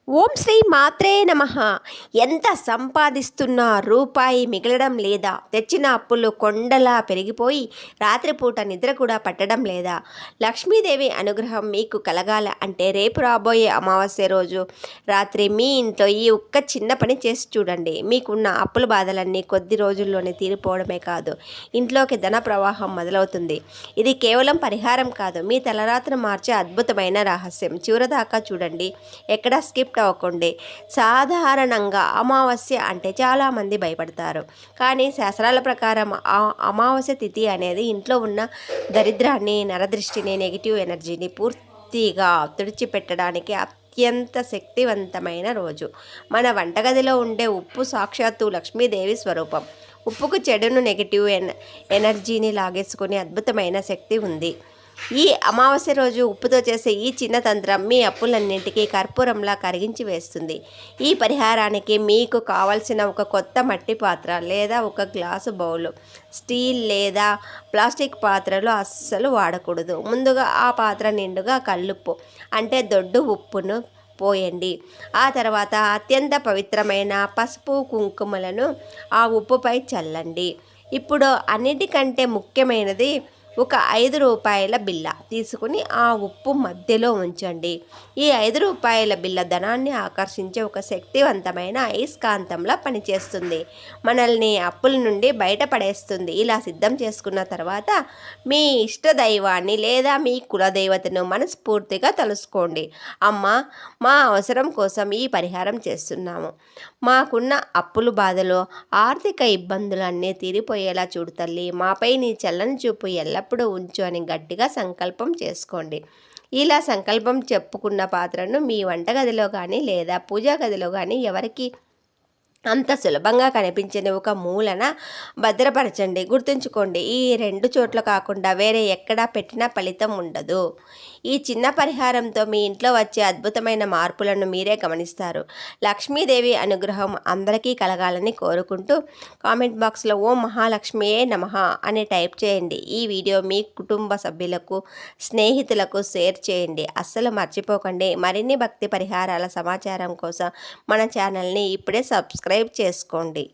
ఓం శ్రీ మాత్రే నమః. ఎంత సంపాదిస్తున్నా రూపాయి మిగలడం లేదా? తెచ్చిన అప్పులు కొండలా పెరిగిపోయి రాత్రిపూట నిద్ర కూడా పట్టడం లేదా? లక్ష్మీదేవి అనుగ్రహం మీకు కలగాల అంటే రేపు రాబోయే అమావాస్య రోజు రాత్రి మీ ఇంట్లో ఈ ఒక్క చిన్న పని చేసి చూడండి. మీకున్న అప్పుల బాధలన్నీ కొద్ది రోజుల్లోనే తీరిపోవడమే కాదు, ఇంట్లోకి ధన ప్రవాహం మొదలవుతుంది. ఇది కేవలం పరిహారం కాదు, మీ తలరాత్రి మార్చే అద్భుతమైన రహస్యం. చివరిదాకా చూడండి, ఎక్కడా స్కిప్ అవ్వకండి. సాధారణంగా అమావాస్య అంటే చాలామంది భయపడతారు, కానీ శాస్త్రాల ప్రకారం ఆ అమావాస్య తిథి అనేది ఇంట్లో ఉన్న దరిద్రాన్ని, నరదృష్టిని, నెగిటివ్ ఎనర్జీని పూర్తిగా తుడిచిపెట్టడానికి అత్యంత శక్తివంతమైన రోజు. మన వంటగదిలో ఉండే ఉప్పు సాక్షాత్తు లక్ష్మీదేవి స్వరూపం. ఉప్పుకు చెడును, నెగిటివ్ ఎనర్జీని లాగేసుకునే అద్భుతమైన శక్తి ఉంది. ఈ అమావాస్య రోజు ఉప్పుతో చేసే ఈ చిన్న తంత్రం మీ అప్పులన్నింటికీ కర్పూరంలా కరిగించి వేస్తుంది. ఈ పరిహారానికి మీకు కావలసిన ఒక కొత్త మట్టి పాత్ర లేదా ఒక గ్లాసు బౌలు. స్టీల్ లేదా ప్లాస్టిక్ పాత్రలు అస్సలు వాడకూడదు. ముందుగా ఆ పాత్ర నిండుగా కల్లుప్పు అంటే దొడ్డు ఉప్పును పోయండి. ఆ తర్వాత అత్యంత పవిత్రమైన పసుపు, కుంకుమలను ఆ ఉప్పుపై చల్లండి. ఇప్పుడు అన్నిటికంటే ముఖ్యమైనది ఒక 5 రూపాయల బిళ్ళ తీసుకుని ఆ ఉప్పు మధ్యలో ఉంచండి. ఈ 5 రూపాయల బిళ్ళ ధనాన్ని ఆకర్షించే ఒక శక్తివంతమైన అయస్కాంతంలా పనిచేస్తుంది. మనల్ని అప్పుల నుండి బయటపడేస్తుంది. ఇలా సిద్ధం చేసుకున్న తర్వాత మీ ఇష్ట దైవాన్ని లేదా మీ కులదేవతను మనస్ఫూర్తిగా తలుసుకోండి. అమ్మ, మా అవసరం కోసం ఈ పరిహారం చేస్తున్నాము. మాకున్న అప్పుల బాధలు, ఆర్థిక ఇబ్బందులన్నీ తీరిపోయేలా చూడు తల్లి. మాపై నీ చల్లని చూపు ఎల్లప్పుడూ ఉంచు అని గట్టిగా సంకల్పం చేసుకోండి. ఇలా సంకల్పం చెప్పుకున్న పాత్రను మీ వంటగదిలో కానీ లేదా పూజా గదిలో కానీ ఎవరికి అంత సులభంగా కనిపించని ఒక మూలన భద్రపరచండి. గుర్తుంచుకోండి, ఈ 2 చోట్ల కాకుండా వేరే ఎక్కడా పెట్టినా ఫలితం ఉండదు. ఈ చిన్న పరిహారంతో మీ ఇంట్లో వచ్చే అద్భుతమైన మార్పులను మీరే గమనిస్తారు. లక్ష్మీదేవి అనుగ్రహం అందరికీ కలగాలని కోరుకుంటూ కామెంట్ బాక్స్లో ఓం మహాలక్ష్మియే నమః అని టైప్ చేయండి. ఈ వీడియో మీ కుటుంబ సభ్యులకు, స్నేహితులకు షేర్ చేయండి. అస్సలు మర్చిపోకండి, మరిన్ని భక్తి పరిహారాల సమాచారం కోసం మన ఛానల్ని ఇప్పుడే సబ్స్క్రైబ్ చేసుకోండి.